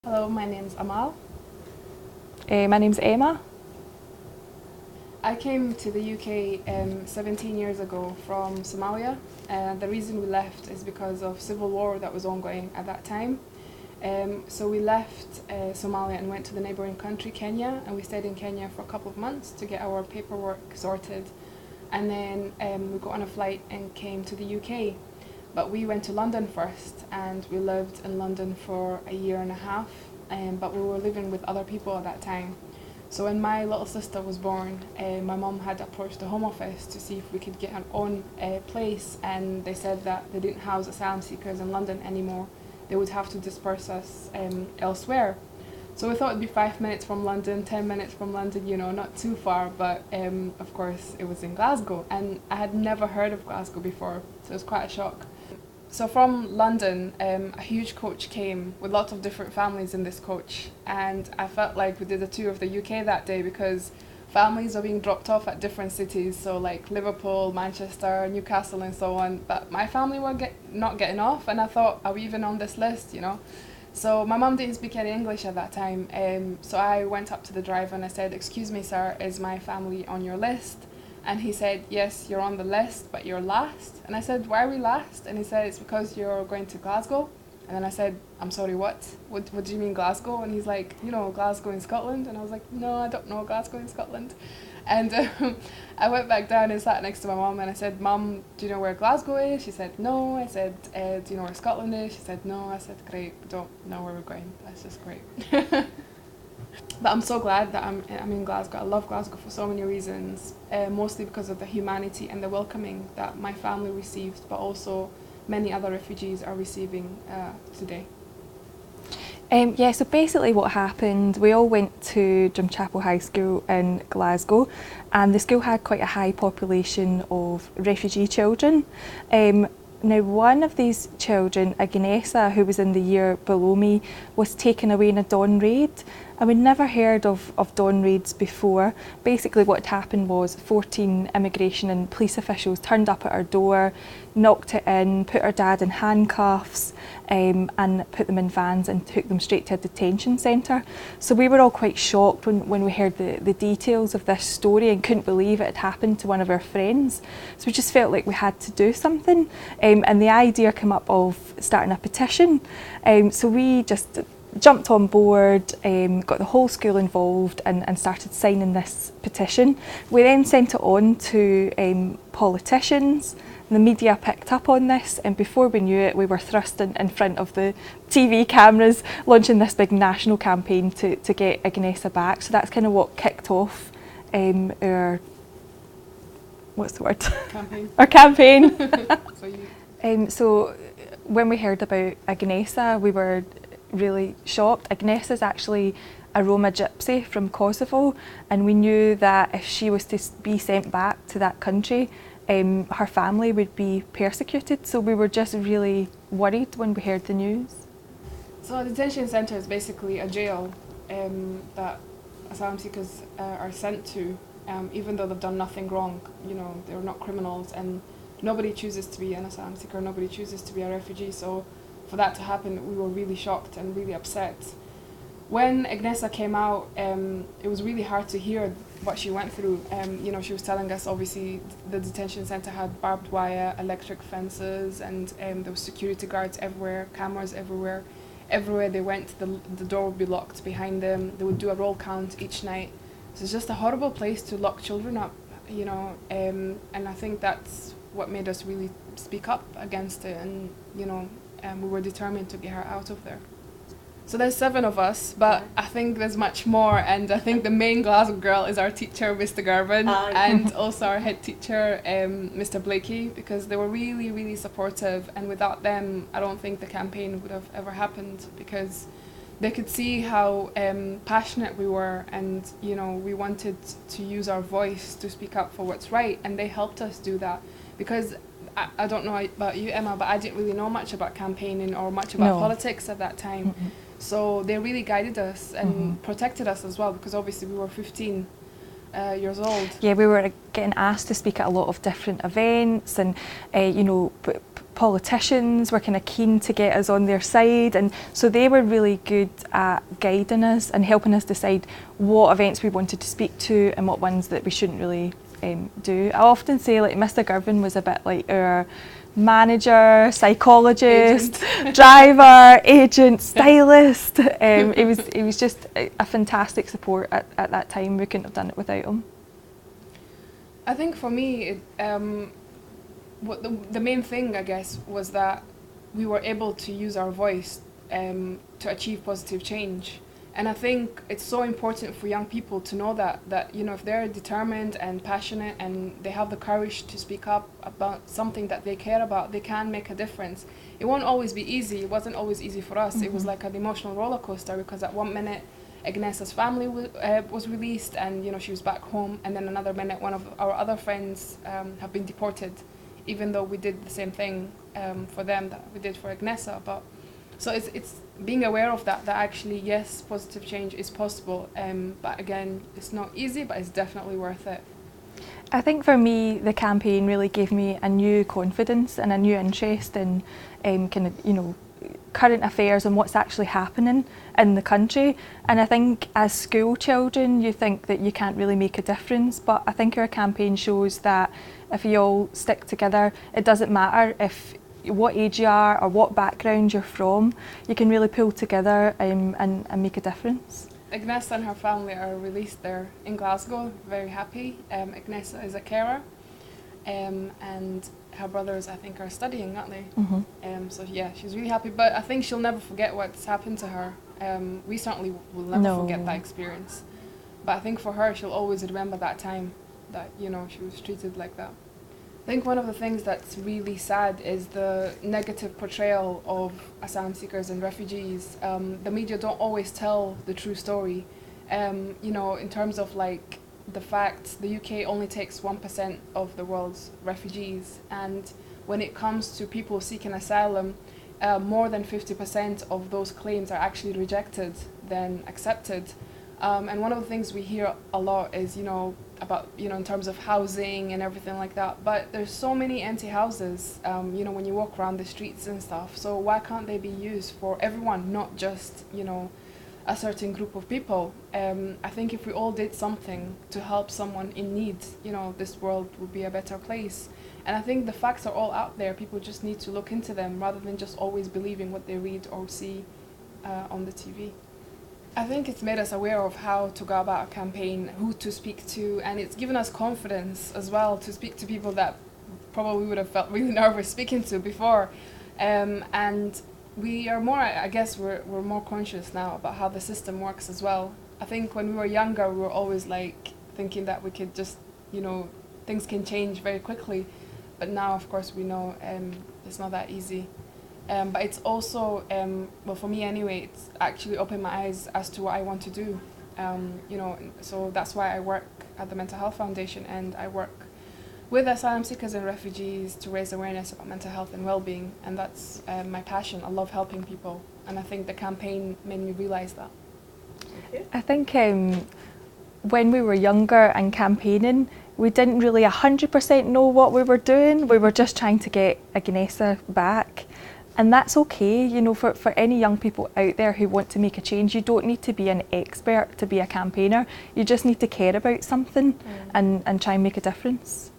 Hello, my name's Amal. My name's Emma. I came to the UK 17 years ago from Somalia. The reason we left is because of civil war that was ongoing at that time. So we left Somalia and went to the neighbouring country, Kenya, and we stayed in Kenya for a couple of months to get our paperwork sorted. And then we got on a flight and came to the UK. But we went to London first, and we lived in London for a year and a half, but we were living with other people at that time. So when my little sister was born, my mum had approached the Home Office to see if we could get our own place, and they said that they didn't house asylum seekers in London anymore. They would have to disperse us elsewhere. So we thought it'd be 5 minutes from London, 10 minutes from London, you know, not too far, but of course it was in Glasgow, and I had never heard of Glasgow before, so it was quite a shock. So from London, a huge coach came with lots of different families in this coach, and I felt like we did a tour of the UK that day because families are being dropped off at different cities, so like Liverpool, Manchester, Newcastle and so on, but my family were not getting off, and I thought, are we even on this list, you know? So my mum didn't speak any English at that time, so I went up to the driver and I said, "Excuse me sir, is my family on your list?" And he said, "Yes, you're on the list, but you're last." And I said, "Why are we last?" And he said, "It's because you're going to Glasgow." And then I said, "I'm sorry, what? What do you mean Glasgow?" And he's like, "You know, Glasgow in Scotland." And I was like, "No, I don't know Glasgow in Scotland." And I went back down and sat next to my mum and I said, "Mum, do you know where Glasgow is?" She said, "No." I said, "Do you know where Scotland is?" She said, "No." I said, "Great, we don't know where we're going. That's just great." But I'm so glad that I'm in Glasgow. I love Glasgow for so many reasons, mostly because of the humanity and the welcoming that my family received, but also many other refugees are receiving today. So basically what happened, we all went to Drumchapel High School in Glasgow, and the school had quite a high population of refugee children. Now one of these children, Agnes, who was in the year below me, was taken away in a dawn raid. And we'd never heard of dawn raids before. Basically what had happened was 14 immigration and police officials turned up at our door, knocked it in, put our dad in handcuffs, and put them in vans and took them straight to a detention centre. So we were all quite shocked when we heard the details of this story and couldn't believe it had happened to one of our friends. So we just felt like we had to do something, and the idea came up of starting a petition. So we just jumped on board, got the whole school involved and started signing this petition. We then sent it on to politicians. The media picked up on this, and before we knew it we were thrust in front of the TV cameras launching this big national campaign to get Agnes back. So that's kind of what kicked off our, what's the word? Campaign. Our campaign. So So when we heard about Agnes, we were really shocked. Agnes is actually a Roma gypsy from Kosovo, and we knew that if she was to be sent back to that country, her family would be persecuted. So we were just really worried when we heard the news. So a detention centre is basically a jail that asylum seekers are sent to, even though they've done nothing wrong. You know, they're not criminals, and nobody chooses to be an asylum seeker, nobody chooses to be a refugee. So for that to happen, we were really shocked and really upset. When Agnesa came out, it was really hard to hear what she went through. You know, she was telling us obviously the detention centre had barbed wire, electric fences, and there were security guards everywhere, cameras everywhere. Everywhere they went, the door would be locked behind them. They would do a roll count each night. So it's just a horrible place to lock children up, you know, and I think that's what made us really speak up against it, and you know, we were determined to get her out of there. So there's 7 of us, but I think there's much more, and I think the main Glasgow girl is our teacher, Mr. Garvin, and also our head teacher, Mr. Blakey, because they were really, really supportive, and without them, I don't think the campaign would have ever happened, because they could see how passionate we were, and you know, we wanted to use our voice to speak up for what's right, and they helped us do that, because I don't know about you, Emma, but I didn't really know much about campaigning or much about politics at that time. Mm-hmm. So they really guided us and protected us as well, because obviously we were 15 years old. Yeah, we were getting asked to speak at a lot of different events, and you know, politicians were kind of keen to get us on their side, and so they were really good at guiding us and helping us decide what events we wanted to speak to and what ones that we shouldn't really do. I often say like Mr. Girvin was a bit like our manager, psychologist, driver, agent, stylist. It was just a fantastic support at that time. We couldn't have done it without him. I think for me, what the main thing, I guess, was that we were able to use our voice to achieve positive change. And I think it's so important for young people to know that you know, if they're determined and passionate and they have the courage to speak up about something that they care about, they can make a difference. It won't always be easy. It wasn't always easy for us. It was like an emotional roller coaster, because at one minute Agnes's family was released and, you know, she was back home, and then another minute one of our other friends have been deported, even though we did the same thing for them that we did for Agnesa. But so it's being aware of that actually, yes, positive change is possible, but again, it's not easy, but it's definitely worth it. I think for me, the campaign really gave me a new confidence and a new interest in kind of, you know, current affairs and what's actually happening in the country. And I think as school children, you think that you can't really make a difference, but I think our campaign shows that if you all stick together, it doesn't matter if what age you are or what background you're from, you can really pull together and make a difference. Agnes and her family are released there in Glasgow, very happy. Agnes is a carer, and her brothers, I think, are studying, aren't they? So yeah, she's really happy, but I think she'll never forget what's happened to her. We certainly will never forget that experience, but I think for her, she'll always remember that time that, you know, she was treated like that. I think one of the things that's really sad is the negative portrayal of asylum seekers and refugees. The media don't always tell the true story. You know, in terms of like the facts, the UK only takes 1% of the world's refugees, and when it comes to people seeking asylum, more than 50% of those claims are actually rejected than accepted. And one of the things we hear a lot is, you know, about, you know, in terms of housing and everything like that, but there's so many empty houses, you know, when you walk around the streets and stuff. So why can't they be used for everyone, not just, you know, a certain group of people? I think if we all did something to help someone in need, you know, this world would be a better place. And I think the facts are all out there. People just need to look into them rather than just always believing what they read or see on the TV. I think it's made us aware of how to go about a campaign, who to speak to, and it's given us confidence as well to speak to people that probably would have felt really nervous speaking to before. And we are more, I guess we're more conscious now about how the system works as well. I think when we were younger, we were always like thinking that we could just, you know, things can change very quickly. But now, of course, we know it's not that easy. But it's also, well, for me anyway, it's actually opened my eyes as to what I want to do. You know, so that's why I work at the Mental Health Foundation, and I work with asylum seekers and refugees to raise awareness about mental health and well-being, and that's my passion. I love helping people, and I think the campaign made me realise that. I think when we were younger and campaigning, we didn't really 100% know what we were doing. We were just trying to get Agnesa back. And that's okay, you know, for any young people out there who want to make a change, you don't need to be an expert to be a campaigner. You just need to care about something and try and make a difference.